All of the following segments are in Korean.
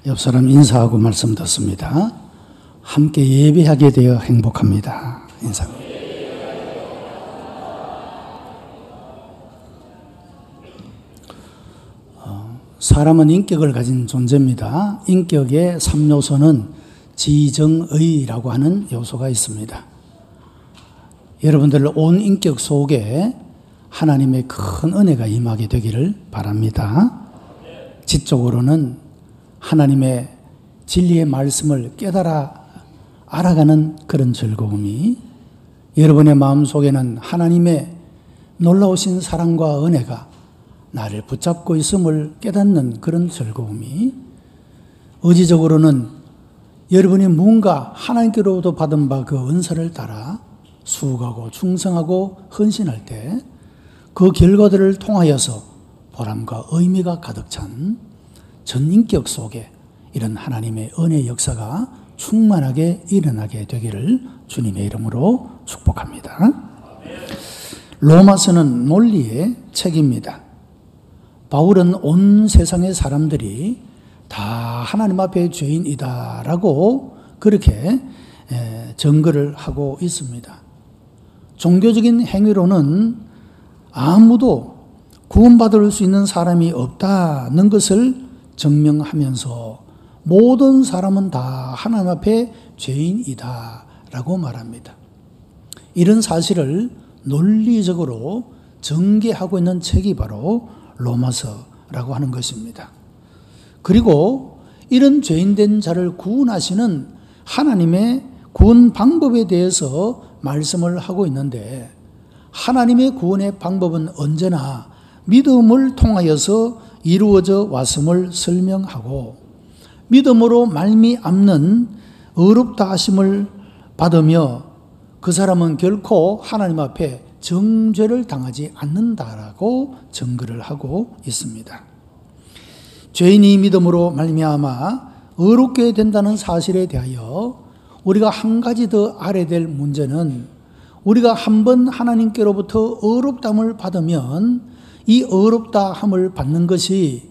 옆 사람 인사하고 말씀 듣습니다. 함께 예배하게 되어 행복합니다. 인사합니다. 사람은 인격을 가진 존재입니다. 인격의 3요소는 지정의라고 하는 요소가 있습니다. 여러분들 온 인격 속에 하나님의 큰 은혜가 임하게 되기를 바랍니다. 지적으로는 하나님의 진리의 말씀을 깨달아 알아가는 그런 즐거움이, 여러분의 마음속에는 하나님의 놀라우신 사랑과 은혜가 나를 붙잡고 있음을 깨닫는 그런 즐거움이, 의지적으로는 여러분이 뭔가 하나님께로부터 받은 바 그 은사를 따라 수고하고 충성하고 헌신할 때 그 결과들을 통하여서 보람과 의미가 가득 찬 전인격 속에 이런 하나님의 은혜의 역사가 충만하게 일어나게 되기를 주님의 이름으로 축복합니다. 로마서는 논리의 책입니다. 바울은 온 세상의 사람들이 다 하나님 앞에 죄인이다라고 그렇게 증거를 하고 있습니다. 종교적인 행위로는 아무도 구원받을 수 있는 사람이 없다는 것을 증명하면서 모든 사람은 다 하나님 앞에 죄인이다라고 말합니다. 이런 사실을 논리적으로 전개하고 있는 책이 바로 로마서라고 하는 것입니다. 그리고 이런 죄인된 자를 구원하시는 하나님의 구원 방법에 대해서 말씀을 하고 있는데, 하나님의 구원의 방법은 언제나 믿음을 통하여서 이루어져 왔음을 설명하고, 믿음으로 말미암는 의롭다 하심을 받으며 그 사람은 결코 하나님 앞에 정죄를 당하지 않는다라고 증거를 하고 있습니다. 죄인이 믿음으로 말미암아 의롭게 된다는 사실에 대하여 우리가 한 가지 더 알아야 될 문제는, 우리가 한번 하나님께로부터 의롭다함을 받으면 이 의롭다함을 받는 것이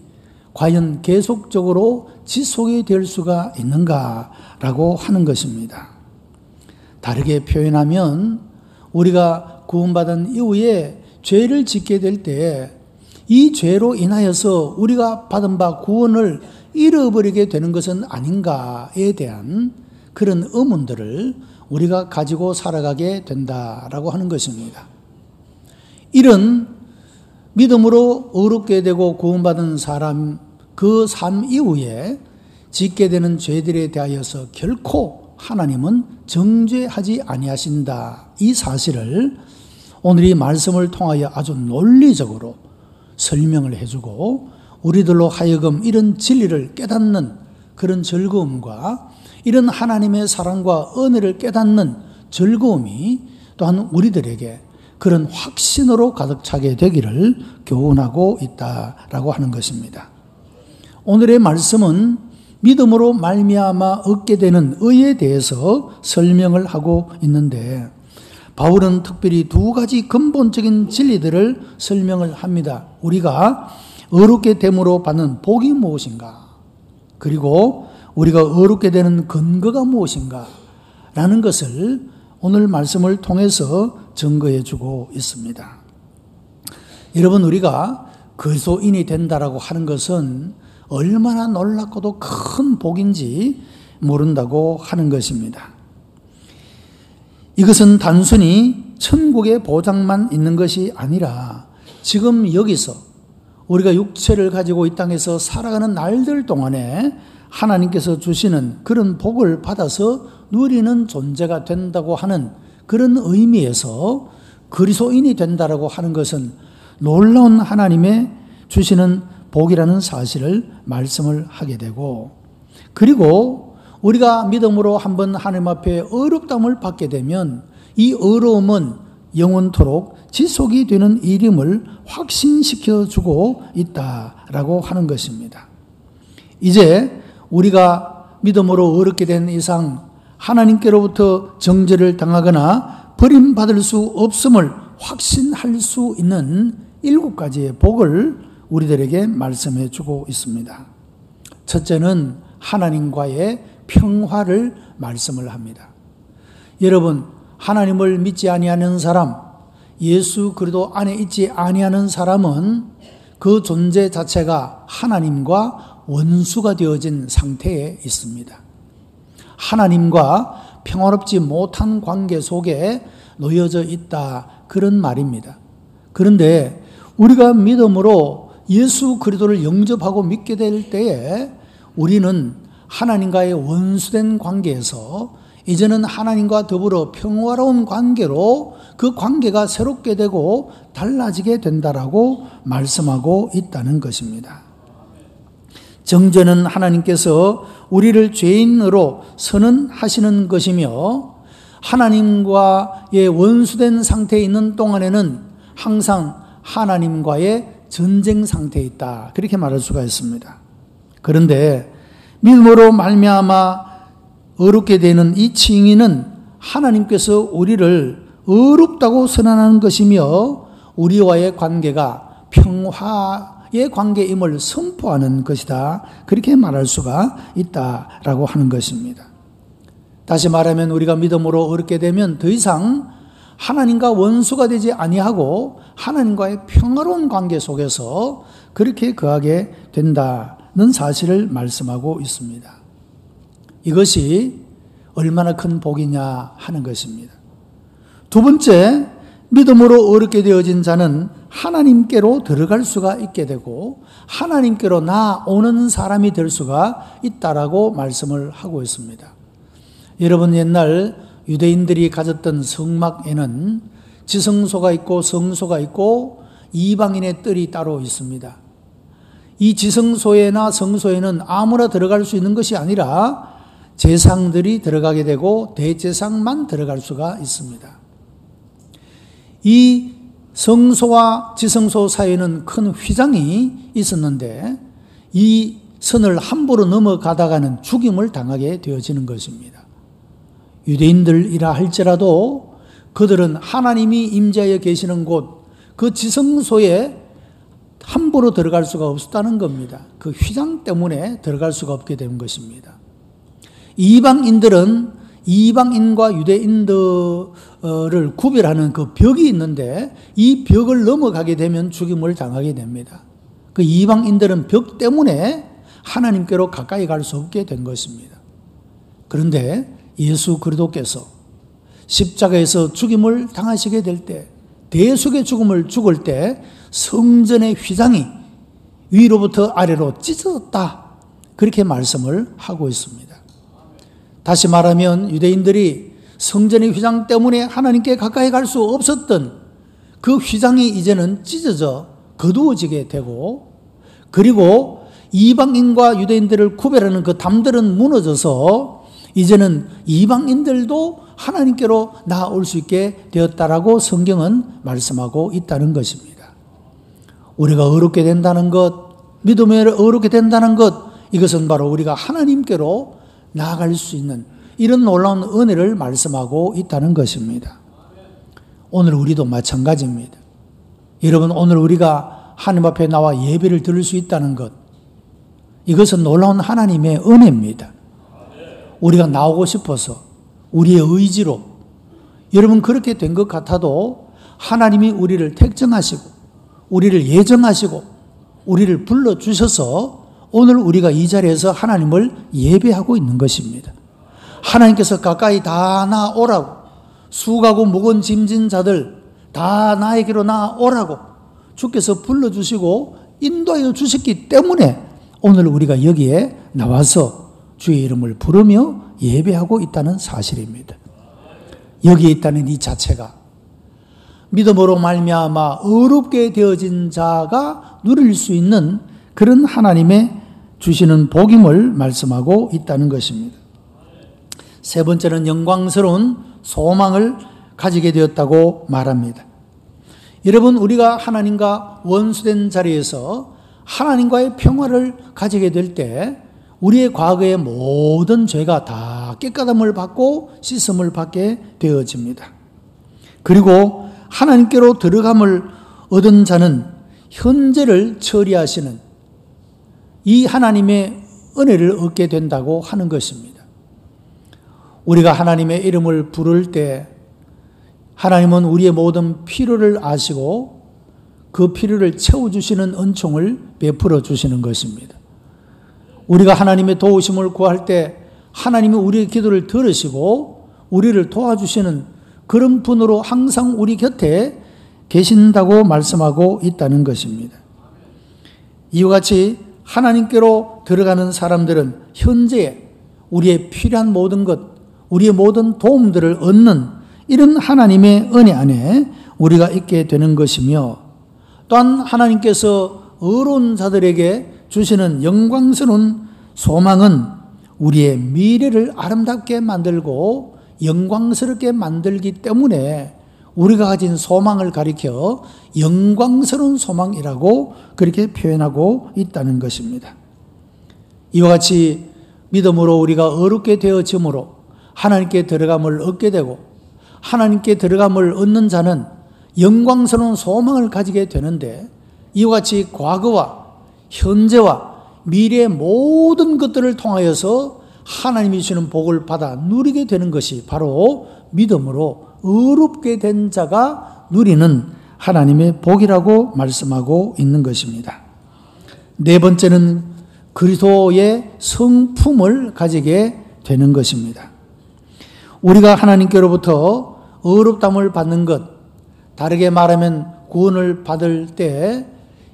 과연 계속적으로 지속이 될 수가 있는가라고 하는 것입니다. 다르게 표현하면 우리가 구원받은 이후에 죄를 짓게 될 때 이 죄로 인하여서 우리가 받은 바 구원을 잃어버리게 되는 것은 아닌가에 대한 그런 의문들을 우리가 가지고 살아가게 된다라고 하는 것입니다. 이런 믿음으로 의롭게 되고 구원받은 사람, 그 삶 이후에 짓게 되는 죄들에 대하여서 결코 하나님은 정죄하지 아니하신다. 이 사실을 오늘 이 말씀을 통하여 아주 논리적으로 설명을 해주고, 우리들로 하여금 이런 진리를 깨닫는 그런 즐거움과 이런 하나님의 사랑과 은혜를 깨닫는 즐거움이 또한 우리들에게 그런 확신으로 가득 차게 되기를 교훈하고 있다라고 하는 것입니다. 오늘의 말씀은 믿음으로 말미암아 얻게 되는 의에 대해서 설명을 하고 있는데, 바울은 특별히 두 가지 근본적인 진리들을 설명을 합니다. 우리가 의롭게 됨으로 받는 복이 무엇인가, 그리고 우리가 의롭게 되는 근거가 무엇인가 라는 것을 오늘 말씀을 통해서 증거해 주고 있습니다. 여러분, 우리가 그리스도인이 된다라고 하는 것은 얼마나 놀랍고도 큰 복인지 모른다고 하는 것입니다. 이것은 단순히 천국의 보장만 있는 것이 아니라 지금 여기서 우리가 육체를 가지고 이 땅에서 살아가는 날들 동안에 하나님께서 주시는 그런 복을 받아서 누리는 존재가 된다고 하는 그런 의미에서 그리스도인이 된다라고 하는 것은 놀라운 하나님의 주시는 복이라는 사실을 말씀을 하게 되고, 그리고 우리가 믿음으로 한번 하나님 앞에 의롭다함을 받게 되면 이 의로움은 영원토록 지속이 되는 일임을 확신시켜 주고 있다라고 하는 것입니다. 이제 우리가 믿음으로 의롭게 된 이상 하나님께로부터 정죄를 당하거나 버림받을 수 없음을 확신할 수 있는 7가지의 복을 우리들에게 말씀해 주고 있습니다. 첫째는 하나님과의 평화를 말씀을 합니다. 여러분, 하나님을 믿지 아니하는 사람, 예수 그리스도 안에 있지 아니하는 사람은 그 존재 자체가 하나님과 원수가 되어진 상태에 있습니다. 하나님과 평화롭지 못한 관계 속에 놓여져 있다, 그런 말입니다. 그런데 우리가 믿음으로 예수 그리스도를 영접하고 믿게 될 때에 우리는 하나님과의 원수된 관계에서 이제는 하나님과 더불어 평화로운 관계로 그 관계가 새롭게 되고 달라지게 된다라고 말씀하고 있다는 것입니다. 정죄는 하나님께서 우리를 죄인으로 선언하시는 것이며 하나님과의 원수된 상태에 있는 동안에는 항상 하나님과의 전쟁 상태에 있다, 그렇게 말할 수가 있습니다. 그런데 믿음으로 말미암아 어렵게 되는 이 칭의는 하나님께서 우리를 어렵다고 선언하는 것이며 우리와의 관계가 평화의 관계임을 선포하는 것이다, 그렇게 말할 수가 있다라고 하는 것입니다. 다시 말하면 우리가 믿음으로 어렵게 되면 더 이상 하나님과 원수가 되지 아니하고 하나님과의 평화로운 관계 속에서 그렇게 거하게 된다는 사실을 말씀하고 있습니다. 이것이 얼마나 큰 복이냐 하는 것입니다. 두 번째, 믿음으로 어렵게 되어진 자는 하나님께로 들어갈 수가 있게 되고 하나님께로 나오는 사람이 될 수가 있다라고 말씀을 하고 있습니다. 여러분, 옛날 유대인들이 가졌던 성막에는 지성소가 있고 성소가 있고 이방인의 뜰이 따로 있습니다. 이 지성소에나 성소에는 아무나 들어갈 수 있는 것이 아니라 제상들이 들어가게 되고 대제상만 들어갈 수가 있습니다. 이 성소와 지성소 사이에는 큰 휘장이 있었는데 이 선을 함부로 넘어가다가는 죽임을 당하게 되어지는 것입니다. 유대인들이라 할지라도 그들은 하나님이 임재하여 계시는 곳, 그 지성소에 함부로 들어갈 수가 없었다는 겁니다. 그 휘장 때문에 들어갈 수가 없게 된 것입니다. 이방인들은 이방인과 유대인들을 구별하는 그 벽이 있는데 이 벽을 넘어가게 되면 죽임을 당하게 됩니다. 그 이방인들은 벽 때문에 하나님께로 가까이 갈 수 없게 된 것입니다. 그런데 예수 그리스도께서 십자가에서 죽임을 당하시게 될 때, 대속의 죽음을 죽을 때 성전의 휘장이 위로부터 아래로 찢어졌다, 그렇게 말씀을 하고 있습니다. 다시 말하면 유대인들이 성전의 휘장 때문에 하나님께 가까이 갈 수 없었던 그 휘장이 이제는 찢어져 거두어지게 되고, 그리고 이방인과 유대인들을 구별하는 그 담들은 무너져서 이제는 이방인들도 하나님께로 나아올 수 있게 되었다라고 성경은 말씀하고 있다는 것입니다. 우리가 어렵게 된다는 것, 믿음에 어렵게 된다는 것, 이것은 바로 우리가 하나님께로 나아갈 수 있는 이런 놀라운 은혜를 말씀하고 있다는 것입니다. 오늘 우리도 마찬가지입니다. 여러분, 오늘 우리가 하나님 앞에 나와 예배를 드릴 수 있다는 것, 이것은 놀라운 하나님의 은혜입니다. 우리가 나오고 싶어서 우리의 의지로, 여러분 그렇게 된 것 같아도 하나님이 우리를 택정하시고 우리를 예정하시고 우리를 불러주셔서 오늘 우리가 이 자리에서 하나님을 예배하고 있는 것입니다. 하나님께서 가까이 다 나오라고, 수고하고 무거운 짐진 자들 다 나에게로 나오라고 주께서 불러주시고 인도하여 주셨기 때문에 오늘 우리가 여기에 나와서 주의 이름을 부르며 예배하고 있다는 사실입니다. 여기에 있다는 이 자체가 믿음으로 말미암아 어렵게 되어진 자가 누릴 수 있는 그런 하나님의 주시는 복임을 말씀하고 있다는 것입니다. 세 번째는 영광스러운 소망을 가지게 되었다고 말합니다. 여러분, 우리가 하나님과 원수된 자리에서 하나님과의 평화를 가지게 될 때 우리의 과거의 모든 죄가 다 깨끗함을 받고 씻음을 받게 되어집니다. 그리고 하나님께로 들어감을 얻은 자는 현재를 처리하시는 이 하나님의 은혜를 얻게 된다고 하는 것입니다. 우리가 하나님의 이름을 부를 때 하나님은 우리의 모든 필요를 아시고 그 필요를 채워주시는 은총을 베풀어 주시는 것입니다. 우리가 하나님의 도우심을 구할 때 하나님이 우리의 기도를 들으시고 우리를 도와주시는 그런 분으로 항상 우리 곁에 계신다고 말씀하고 있다는 것입니다. 이와 같이 하나님께로 들어가는 사람들은 현재 우리의 필요한 모든 것, 우리의 모든 도움들을 얻는 이런 하나님의 은혜 안에 우리가 있게 되는 것이며, 또한 하나님께서 의로운 자들에게 주시는 영광스러운 소망은 우리의 미래를 아름답게 만들고 영광스럽게 만들기 때문에 우리가 가진 소망을 가리켜 영광스러운 소망이라고 그렇게 표현하고 있다는 것입니다. 이와 같이 믿음으로 우리가 의롭게 되어짐으로 하나님께 들어감을 얻게 되고, 하나님께 들어감을 얻는 자는 영광스러운 소망을 가지게 되는데, 이와 같이 과거와 현재와 미래의 모든 것들을 통하여서 하나님이 주시는 복을 받아 누리게 되는 것이 바로 믿음으로 의롭게 된 자가 누리는 하나님의 복이라고 말씀하고 있는 것입니다. 네 번째는 그리스도의 성품을 가지게 되는 것입니다. 우리가 하나님께로부터 의롭다함을 받는 것, 다르게 말하면 구원을 받을 때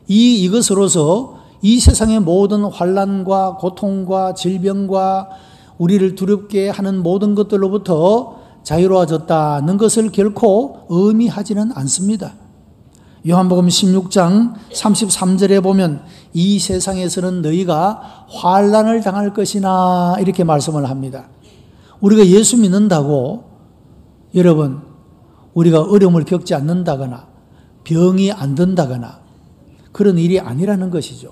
이것으로서 이 세상의 모든 환난과 고통과 질병과 우리를 두렵게 하는 모든 것들로부터 자유로워졌다는 것을 결코 의미하지는 않습니다. 요한복음 16장 33절에 보면 이 세상에서는 너희가 환난을 당할 것이나 이렇게 말씀을 합니다. 우리가 예수 믿는다고 여러분 우리가 어려움을 겪지 않는다거나 병이 안 든다거나 그런 일이 아니라는 것이죠.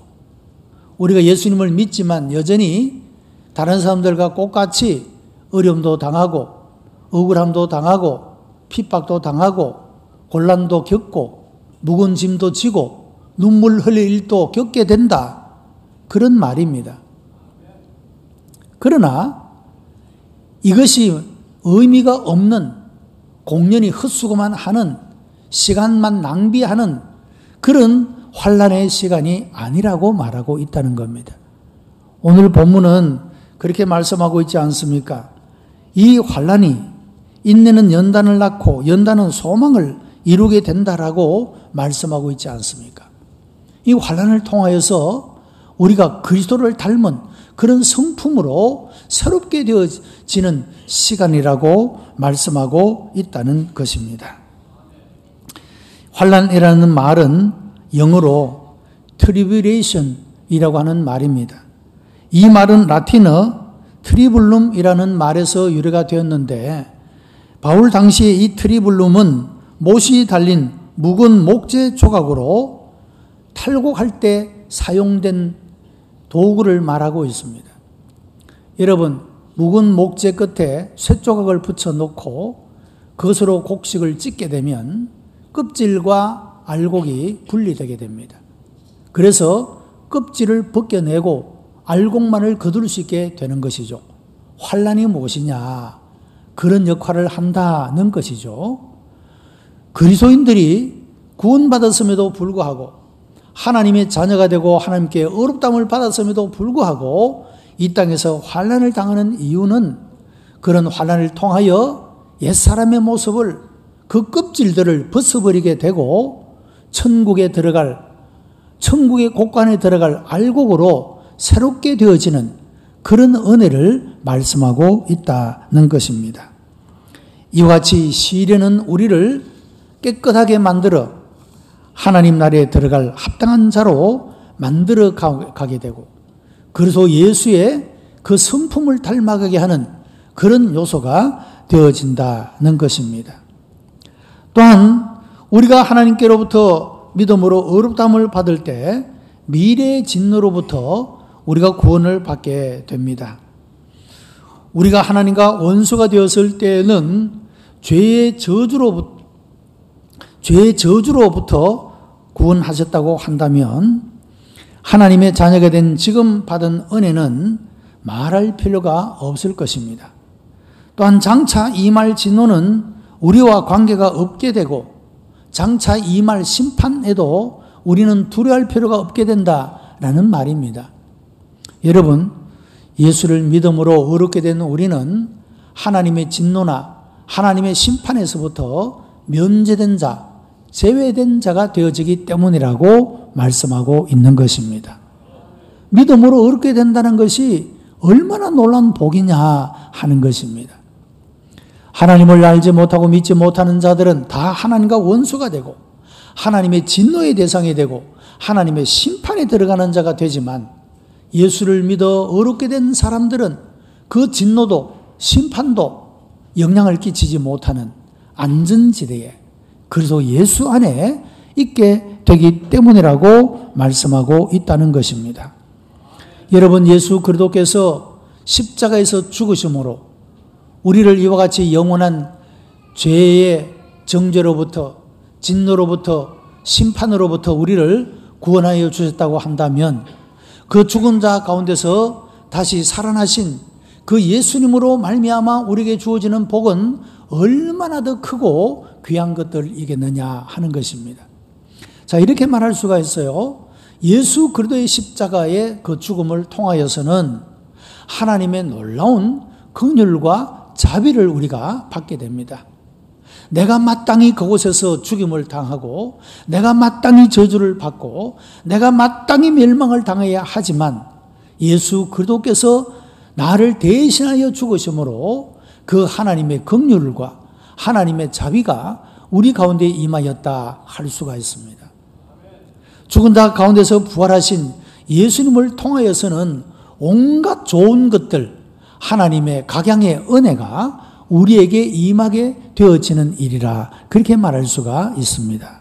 우리가 예수님을 믿지만 여전히 다른 사람들과 똑같이 어려움도 당하고 억울함도 당하고 핍박도 당하고 곤란도 겪고 무거운 짐도 지고 눈물 흘릴 일도 겪게 된다, 그런 말입니다. 그러나 이것이 의미가 없는, 공연히 헛수고만 하는, 시간만 낭비하는 그런 환난의 시간이 아니라고 말하고 있다는 겁니다. 오늘 본문은 그렇게 말씀하고 있지 않습니까? 이 환난이 인내는 연단을 낳고 연단은 소망을 이루게 된다라고 말씀하고 있지 않습니까? 이 환난을 통하여서 우리가 그리스도를 닮은 그런 성품으로 새롭게 되어지는 시간이라고 말씀하고 있다는 것입니다. 환난이라는 말은 영어로 tribulation이라고 하는 말입니다. 이 말은 라틴어 트리블룸이라는 말에서 유래가 되었는데, 바울 당시에 이 트리블룸은 못이 달린 묵은 목재 조각으로 탈곡할 때 사용된 도구를 말하고 있습니다. 여러분, 묵은 목재 끝에 쇠조각을 붙여놓고 그것으로 곡식을 찢게 되면 껍질과 알곡이 분리되게 됩니다. 그래서 껍질을 벗겨내고 알곡만을 거둘 수 있게 되는 것이죠. 환난이 무엇이냐? 그런 역할을 한다는 것이죠. 그리스도인들이 구원받았음에도 불구하고, 하나님의 자녀가 되고 하나님께 의롭다함을 받았음에도 불구하고 이 땅에서 환난을 당하는 이유는 그런 환난을 통하여 옛사람의 모습을, 그 껍질들을 벗어버리게 되고 천국의 곳간에 들어갈 알곡으로 새롭게 되어지는 그런 은혜를 말씀하고 있다는 것입니다. 이와 같이 시련은 우리를 깨끗하게 만들어 하나님 나라에 들어갈 합당한 자로 만들어 가게 되고, 그래서 예수의 그 성품을 닮아가게 하는 그런 요소가 되어진다는 것입니다. 또한 우리가 하나님께로부터 믿음으로 의롭다함을 받을 때 미래의 진노로부터 우리가 구원을 받게 됩니다. 우리가 하나님과 원수가 되었을 때는 죄의 저주로부터 구원하셨다고 한다면, 하나님의 자녀가 된 지금 받은 은혜는 말할 필요가 없을 것입니다. 또한 장차 임할 진노는 우리와 관계가 없게 되고 장차 임할 심판에도 우리는 두려워할 필요가 없게 된다라는 말입니다. 여러분, 예수를 믿음으로 의롭게 된 우리는 하나님의 진노나 하나님의 심판에서부터 면제된 자, 제외된 자가 되어지기 때문이라고 말씀하고 있는 것입니다. 믿음으로 의롭게 된다는 것이 얼마나 놀라운 복이냐 하는 것입니다. 하나님을 알지 못하고 믿지 못하는 자들은 다 하나님과 원수가 되고 하나님의 진노의 대상이 되고 하나님의 심판에 들어가는 자가 되지만 예수를 믿어 의롭게 된 사람들은 그 진노도 심판도 영향을 끼치지 못하는 안전지대에, 그래서 예수 안에 있게 되기 때문이라고 말씀하고 있다는 것입니다. 여러분, 예수 그리스도께서 십자가에서 죽으심으로 우리를 이와 같이 영원한 죄의 정죄로부터, 진노로부터, 심판으로부터 우리를 구원하여 주셨다고 한다면 그 죽은 자 가운데서 다시 살아나신 그 예수님으로 말미암아 우리에게 주어지는 복은 얼마나 더 크고 귀한 것들이겠느냐 하는 것입니다. 자, 이렇게 말할 수가 있어요. 예수 그리스도의 십자가의 그 죽음을 통하여서는 하나님의 놀라운 긍휼과 자비를 우리가 받게 됩니다. 내가 마땅히 그곳에서 죽임을 당하고 내가 마땅히 저주를 받고 내가 마땅히 멸망을 당해야 하지만 예수 그리스도께서 나를 대신하여 죽으심으로 그 하나님의 긍휼과 하나님의 자비가 우리 가운데 임하였다 할 수가 있습니다. 죽은 자 가운데서 부활하신 예수님을 통하여서는 온갖 좋은 것들, 하나님의 각양의 은혜가 우리에게 임하게 되어지는 일이라 그렇게 말할 수가 있습니다.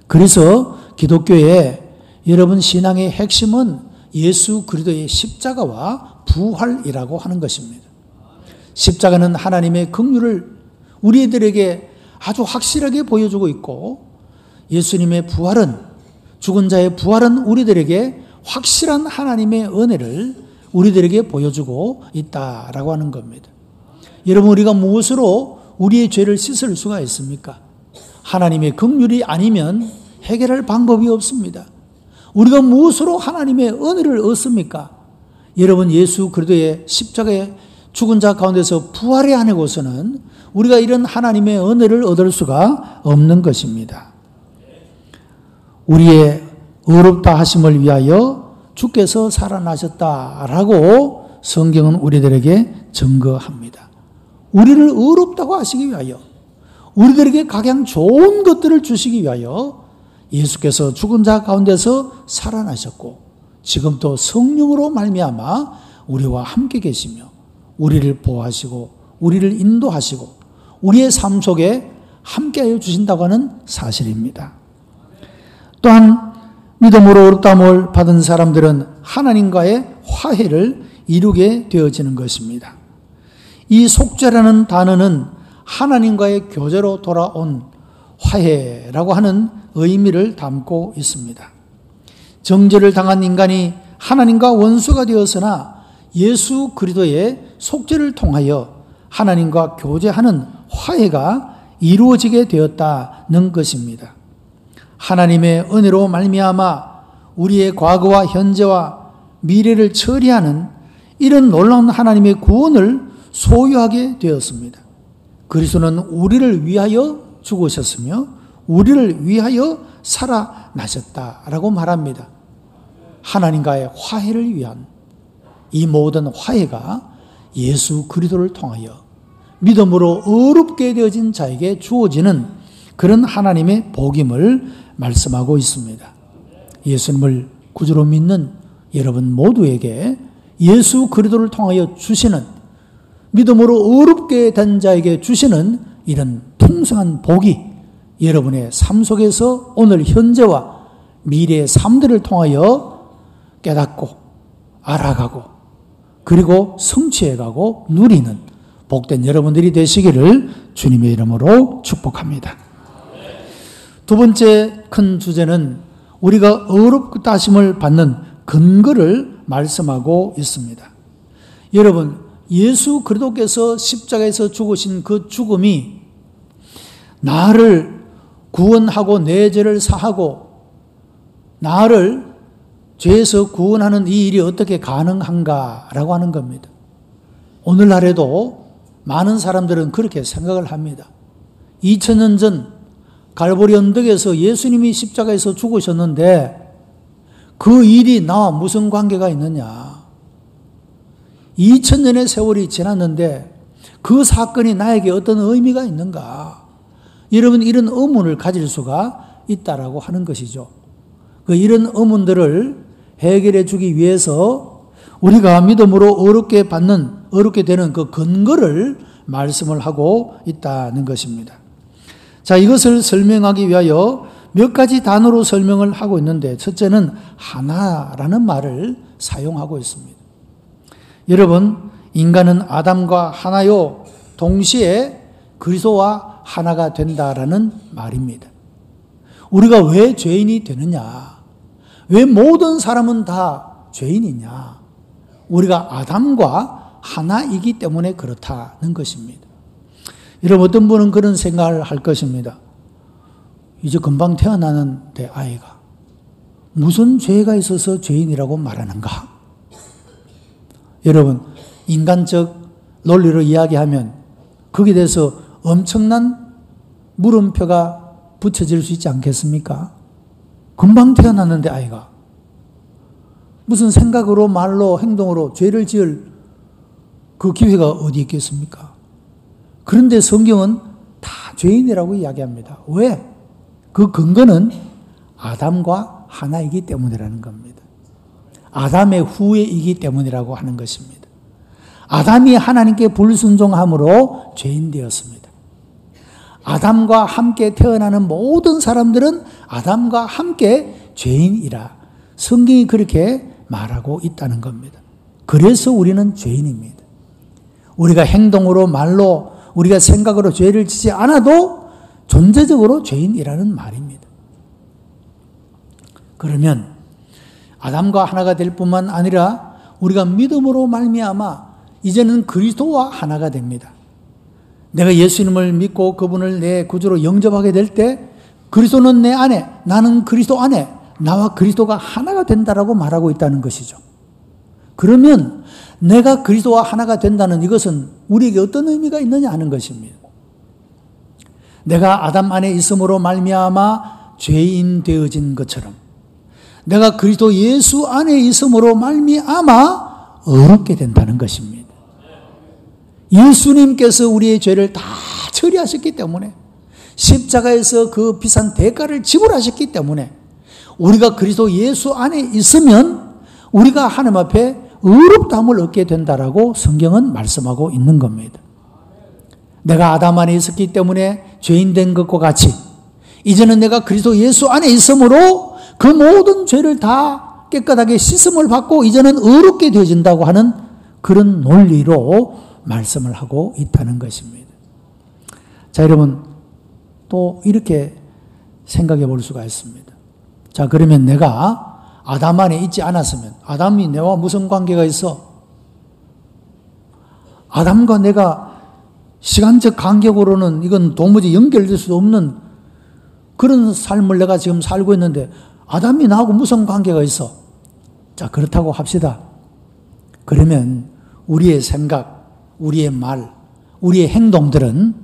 그래서 기독교의 여러분 신앙의 핵심은 예수 그리스도의 십자가와 부활이라고 하는 것입니다. 십자가는 하나님의 긍휼을 우리들에게 아주 확실하게 보여주고 있고 예수님의 부활은, 죽은 자의 부활은 우리들에게 확실한 하나님의 은혜를 우리들에게 보여주고 있다라고 하는 겁니다. 여러분, 우리가 무엇으로 우리의 죄를 씻을 수가 있습니까? 하나님의 긍휼이 아니면 해결할 방법이 없습니다. 우리가 무엇으로 하나님의 은혜를 얻습니까? 여러분, 예수 그리스도의 십자가의 죽은 자 가운데서 부활이 아니고서는 우리가 이런 하나님의 은혜를 얻을 수가 없는 것입니다. 우리의 의롭다 하심을 위하여 주께서 살아나셨다라고 성경은 우리들에게 증거합니다. 우리를 의롭다고 하시기 위하여, 우리들에게 각양 좋은 것들을 주시기 위하여 예수께서 죽은 자 가운데서 살아나셨고 지금 또 성령으로 말미암아 우리와 함께 계시며 우리를 보호하시고 우리를 인도하시고 우리의 삶 속에 함께하여 주신다고 하는 사실입니다. 또한 믿음으로 의롭다함을 받은 사람들은 하나님과의 화해를 이루게 되어지는 것입니다. 이 속죄라는 단어는 하나님과의 교제로 돌아온 화해라고 하는 의미를 담고 있습니다. 정죄를 당한 인간이 하나님과 원수가 되었으나 예수 그리스도의 속죄를 통하여 하나님과 교제하는 화해가 이루어지게 되었다는 것입니다. 하나님의 은혜로 말미암아 우리의 과거와 현재와 미래를 처리하는 이런 놀라운 하나님의 구원을 소유하게 되었습니다. 그리스도는 우리를 위하여 죽으셨으며 우리를 위하여 살아나셨다라고 말합니다. 하나님과의 화해를 위한 이 모든 화해가 예수 그리스도를 통하여 믿음으로 의롭게 되어진 자에게 주어지는 그런 하나님의 복임을 말씀하고 있습니다. 예수님을 구주로 믿는 여러분 모두에게 예수 그리스도를 통하여 주시는, 믿음으로 의롭게 된 자에게 주시는 이런 풍성한 복이 여러분의 삶 속에서 오늘 현재와 미래의 삶들을 통하여 깨닫고 알아가고 그리고 성취해가고 누리는 복된 여러분들이 되시기를 주님의 이름으로 축복합니다. 두 번째 큰 주제는 우리가 의롭다 하심을 받는 근거를 말씀하고 있습니다. 여러분, 예수 그리스도께서 십자가에서 죽으신 그 죽음이 나를 구원하고 내 죄를 사하고 나를 죄에서 구원하는 이 일이 어떻게 가능한가라고 하는 겁니다. 오늘날에도 많은 사람들은 그렇게 생각을 합니다. 2000년 전 갈보리 언덕에서 예수님이 십자가에서 죽으셨는데 그 일이 나와 무슨 관계가 있느냐. 2000년의 세월이 지났는데 그 사건이 나에게 어떤 의미가 있는가. 여러분, 이런 의문을 가질 수가 있다라고 하는 것이죠. 이런 의문들을 해결해 주기 위해서 우리가 믿음으로 어렵게 되는 그 근거를 말씀을 하고 있다는 것입니다. 자, 이것을 설명하기 위하여 몇 가지 단어로 설명을 하고 있는데, 첫째는 하나라는 말을 사용하고 있습니다. 여러분, 인간은 아담과 하나요, 동시에 그리스도와 하나가 된다라는 말입니다. 우리가 왜 죄인이 되느냐? 왜 모든 사람은 다 죄인이냐? 우리가 아담과 하나이기 때문에 그렇다는 것입니다. 여러분, 어떤 분은 그런 생각을 할 것입니다. 이제 금방 태어나는데 아이가 무슨 죄가 있어서 죄인이라고 말하는가? 여러분, 인간적 논리로 이야기하면 거기에 대해서 엄청난 물음표가 붙여질 수 있지 않겠습니까? 금방 태어났는데 아이가 무슨 생각으로 말로 행동으로 죄를 지을 그 기회가 어디 있겠습니까? 그런데 성경은 다 죄인이라고 이야기합니다. 왜? 그 근거는 아담과 하나이기 때문이라는 겁니다. 아담의 후예이기 때문이라고 하는 것입니다. 아담이 하나님께 불순종함으로 죄인 되었습니다. 아담과 함께 태어나는 모든 사람들은 아담과 함께 죄인이라 성경이 그렇게 말하고 있다는 겁니다. 그래서 우리는 죄인입니다. 우리가 행동으로 말로 우리가 생각으로 죄를 지지 않아도 존재적으로 죄인이라는 말입니다. 그러면 아담과 하나가 될 뿐만 아니라 우리가 믿음으로 말미암아 이제는 그리스도와 하나가 됩니다. 내가 예수님을 믿고 그분을 내 구주로 영접하게 될 때 그리스도는 내 안에, 나는 그리스도 안에, 나와 그리스도가 하나가 된다라고 말하고 있다는 것이죠. 그러면 내가 그리스도와 하나가 된다는 이것은 우리에게 어떤 의미가 있느냐 하는 것입니다. 내가 아담 안에 있음으로 말미암아 죄인 되어진 것처럼 내가 그리스도 예수 안에 있음으로 말미암아 의롭게 된다는 것입니다. 예수님께서 우리의 죄를 다 처리하셨기 때문에 십자가에서 그 비싼 대가를 지불하셨기 때문에 우리가 그리스도 예수 안에 있으면 우리가 하나님 앞에 의롭다함을 얻게 된다라고 성경은 말씀하고 있는 겁니다. 내가 아담 안에 있었기 때문에 죄인 된 것과 같이 이제는 내가 그리스도 예수 안에 있으므로 그 모든 죄를 다 깨끗하게 씻음을 받고 이제는 의롭게 되어진다고 하는 그런 논리로 말씀을 하고 있다는 것입니다. 자, 여러분, 또 이렇게 생각해 볼 수가 있습니다. 자, 그러면 내가 아담 안에 있지 않았으면 아담이 내와 무슨 관계가 있어? 아담과 내가 시간적 간격으로는 이건 도무지 연결될 수 없는 그런 삶을 내가 지금 살고 있는데 아담이 나하고 무슨 관계가 있어? 자, 그렇다고 합시다. 그러면 우리의 생각, 우리의 말, 우리의 행동들은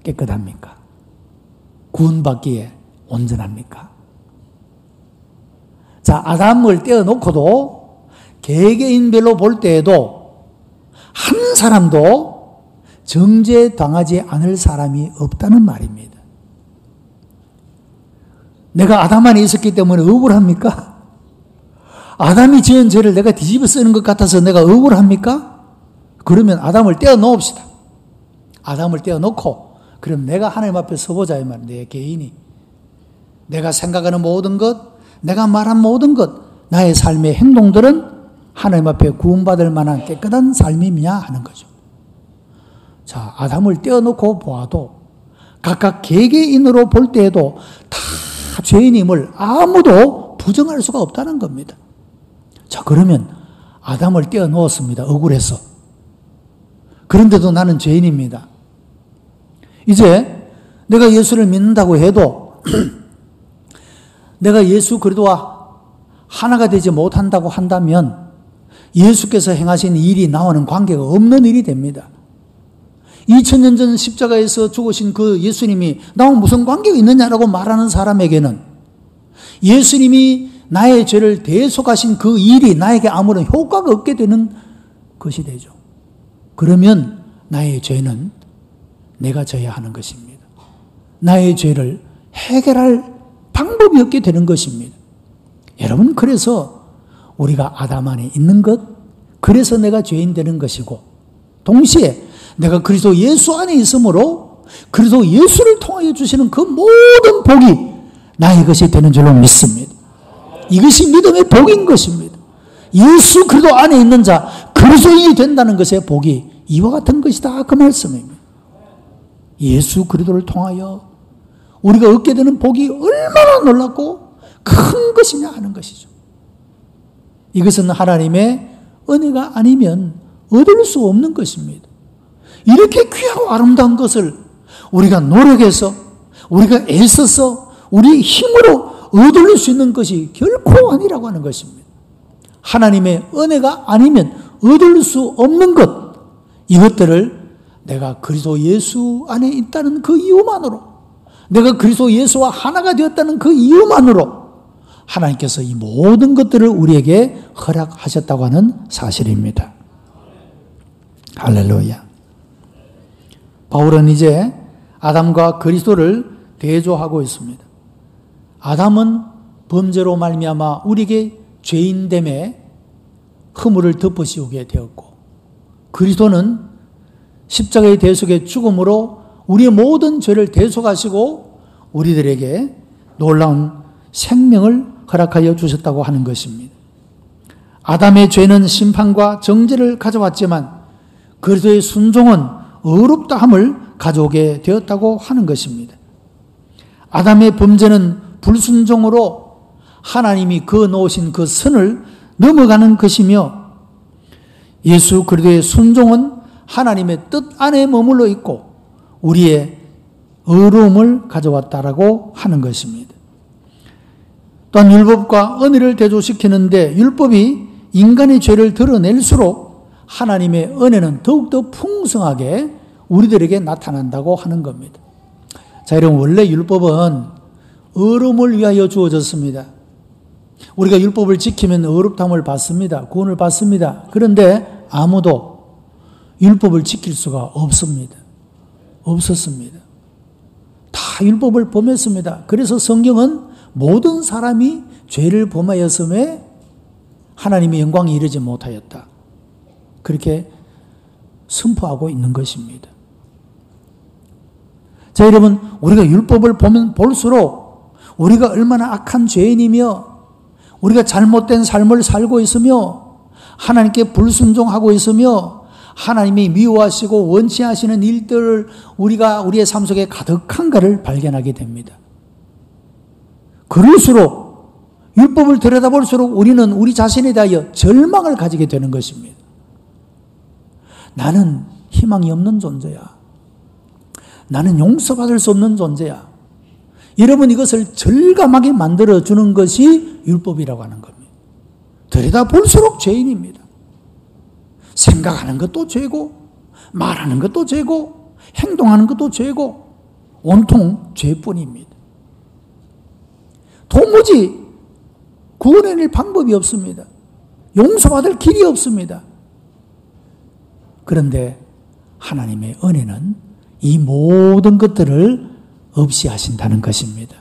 깨끗합니까? 구원받기에 온전합니까? 자, 아담을 떼어놓고도 개개인별로 볼 때에도 한 사람도 정죄당하지 않을 사람이 없다는 말입니다. 내가 아담 안에 있었기 때문에 억울합니까? 아담이 지은 죄를 내가 뒤집어 쓰는 것 같아서 내가 억울합니까? 그러면 아담을 떼어놓읍시다. 아담을 떼어놓고 그럼 내가 하나님 앞에 서보자 이 말. 내 개인이 내가 생각하는 모든 것, 내가 말한 모든 것, 나의 삶의 행동들은 하나님 앞에 구원받을 만한 깨끗한 삶이냐 하는 거죠. 자, 아담을 떼어놓고 보아도 각각 개개인으로 볼 때에도 다 죄인임을 아무도 부정할 수가 없다는 겁니다. 자, 그러면 아담을 떼어 놓았습니다. 억울해서. 그런데도 나는 죄인입니다. 이제 내가 예수를 믿는다고 해도 내가 예수 그리스도와 하나가 되지 못한다고 한다면 예수께서 행하신 일이 나와는 관계가 없는 일이 됩니다. 2000년 전 십자가에서 죽으신 그 예수님이 나와 무슨 관계가 있느냐라고 말하는 사람에게는 예수님이 나의 죄를 대속하신 그 일이 나에게 아무런 효과가 없게 되는 것이 되죠. 그러면 나의 죄는 내가 져야 하는 것입니다. 나의 죄를 해결할 방법이 없게 되는 것입니다. 여러분, 그래서 우리가 아담 안에 있는 것, 그래서 내가 죄인 되는 것이고, 동시에 내가 그리스도 예수 안에 있으므로 그리스도 예수를 통하여 주시는 그 모든 복이 나의 것이 되는 줄로 믿습니다. 이것이 믿음의 복인 것입니다. 예수 그리스도 안에 있는 자, 그리스도인이 된다는 것의 복이 이와 같은 것이다, 그 말씀입니다. 예수 그리스도를 통하여 우리가 얻게 되는 복이 얼마나 놀랍고 큰 것이냐 하는 것이죠. 이것은 하나님의 은혜가 아니면 얻을 수 없는 것입니다. 이렇게 귀하고 아름다운 것을 우리가 노력해서, 우리가 애써서, 우리 힘으로 얻을 수 있는 것이 결코 아니라고 하는 것입니다. 하나님의 은혜가 아니면 얻을 수 없는 것, 이것들을 내가 그리스도 예수 안에 있다는 그 이유만으로, 내가 그리스도 예수와 하나가 되었다는 그 이유만으로 하나님께서 이 모든 것들을 우리에게 허락하셨다고 하는 사실입니다. 할렐루야. 바울은 이제 아담과 그리스도를 대조하고 있습니다. 아담은 범죄로 말미암아 우리에게 죄인됨의 허물을 덮어씌우게 되었고, 그리스도는 십자가의 대속의 죽음으로 우리의 모든 죄를 대속하시고 우리들에게 놀라운 생명을 허락하여 주셨다고 하는 것입니다. 아담의 죄는 심판과 정죄를 가져왔지만 그리스도의 순종은 의롭다함을 가져오게 되었다고 하는 것입니다. 아담의 범죄는 불순종으로 하나님이 그어놓으신 그 선을 넘어가는 것이며, 예수 그리스도의 순종은 하나님의 뜻 안에 머물러 있고 우리의 의로움을 가져왔다라고 하는 것입니다. 또한 율법과 은혜를 대조시키는데 율법이 인간의 죄를 드러낼수록 하나님의 은혜는 더욱더 풍성하게 우리들에게 나타난다고 하는 겁니다. 자, 여러분, 원래 율법은 의로움을 위하여 주어졌습니다. 우리가 율법을 지키면 의롭다함을 받습니다. 구원을 받습니다. 그런데 아무도 율법을 지킬 수가 없습니다. 없었습니다. 다 율법을 범했습니다. 그래서 성경은 모든 사람이 죄를 범하였음에 하나님의 영광에 이르지 못하였다, 그렇게 선포하고 있는 것입니다. 자, 여러분, 우리가 율법을 보면 볼수록 우리가 얼마나 악한 죄인이며 우리가 잘못된 삶을 살고 있으며 하나님께 불순종하고 있으며 하나님이 미워하시고 원치하시는 일들을 우리가 우리의 삶 속에 가득한가를 발견하게 됩니다. 그럴수록, 율법을 들여다볼수록 우리는 우리 자신에 대하여 절망을 가지게 되는 것입니다. 나는 희망이 없는 존재야. 나는 용서받을 수 없는 존재야. 여러분, 이것을 절감하게 만들어주는 것이 율법이라고 하는 겁니다. 들여다볼수록 죄인입니다. 생각하는 것도 죄고, 말하는 것도 죄고, 행동하는 것도 죄고, 온통 죄뿐입니다. 도무지 구원해낼 방법이 없습니다. 용서받을 길이 없습니다. 그런데 하나님의 은혜는 이 모든 것들을 없이 하신다는 것입니다.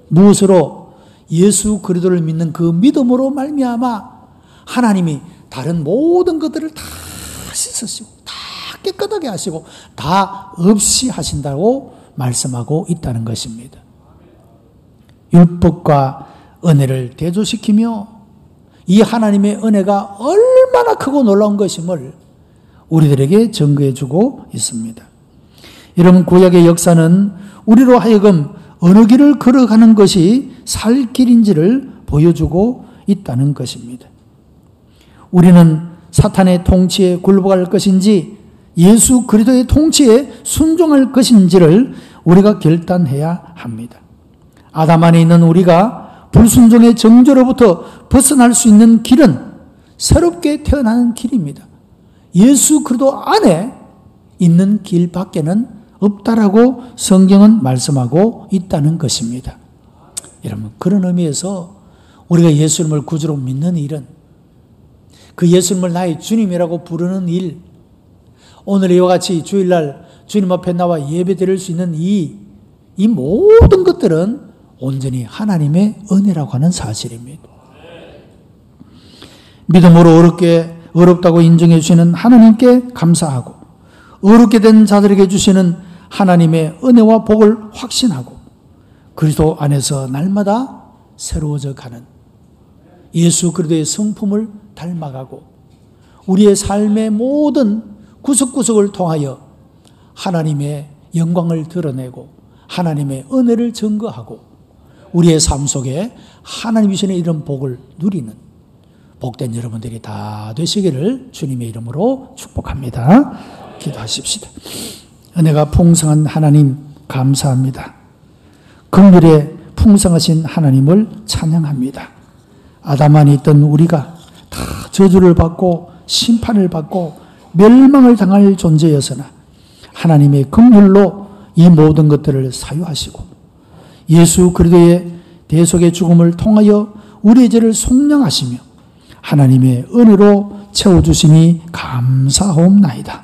무엇으로? 예수 그리스도를 믿는 그 믿음으로 말미암아 하나님이 다른 모든 것들을 다 씻으시고 다 깨끗하게 하시고 다 없이 하신다고 말씀하고 있다는 것입니다. 율법과 은혜를 대조시키며 이 하나님의 은혜가 얼마나 크고 놀라운 것임을 우리들에게 증거해주고 있습니다. 여러분, 구약의 역사는 우리로 하여금 어느 길을 걸어가는 것이 살 길인지를 보여주고 있다는 것입니다. 우리는 사탄의 통치에 굴복할 것인지 예수 그리스도의 통치에 순종할 것인지를 우리가 결단해야 합니다. 아담 안에 있는 우리가 불순종의 정죄로부터 벗어날 수 있는 길은 새롭게 태어나는 길입니다. 예수 그리스도 안에 있는 길밖에는 없다라고 성경은 말씀하고 있다는 것입니다. 여러분, 그런 의미에서 우리가 예수님을 구주로 믿는 일은, 그 예수님을 나의 주님이라고 부르는 일, 오늘 이와 같이 주일날 주님 앞에 나와 예배 드릴 수 있는 이 모든 것들은 온전히 하나님의 은혜라고 하는 사실입니다. 믿음으로 어렵다고 인정해 주시는 하나님께 감사하고, 어렵게 된 자들에게 주시는 하나님의 은혜와 복을 확신하고, 그리스도 안에서 날마다 새로워져 가는 예수 그리스도의 성품을 닮아가고, 우리의 삶의 모든 구석구석을 통하여 하나님의 영광을 드러내고 하나님의 은혜를 증거하고 우리의 삶 속에 하나님이 주시는 이런 복을 누리는 복된 여러분들이 다 되시기를 주님의 이름으로 축복합니다. 기도하십시다. 은혜가 풍성한 하나님 감사합니다. 긍휼에 풍성하신 하나님을 찬양합니다. 아담 안에 있던 우리가 다 저주를 받고 심판을 받고 멸망을 당할 존재였으나 하나님의 긍휼로 이 모든 것들을 사유하시고 예수 그리스도의 대속의 죽음을 통하여 우리의 죄를 속량하시며 하나님의 은혜로 채워주시니 감사하옵나이다.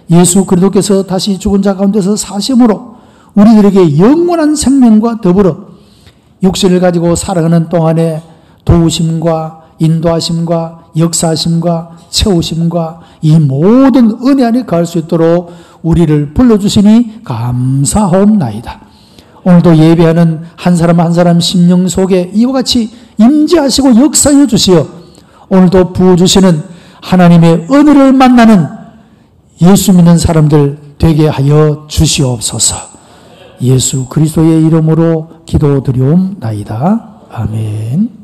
예수 그리스도께서 다시 죽은 자 가운데서 사심으로 우리들에게 영원한 생명과 더불어 육신을 가지고 살아가는 동안에 도우심과 인도하심과 역사하심과 채우심과 이 모든 은혜 안에 거할 수 있도록 우리를 불러주시니 감사하옵나이다. 오늘도 예배하는 한 사람 한 사람 심령 속에 이와 같이 임재하시고 역사해 주시어 오늘도 부어주시는 하나님의 은혜를 만나는 예수 믿는 사람들 되게 하여 주시옵소서. 예수 그리스도의 이름으로 기도드리옵나이다. 아멘.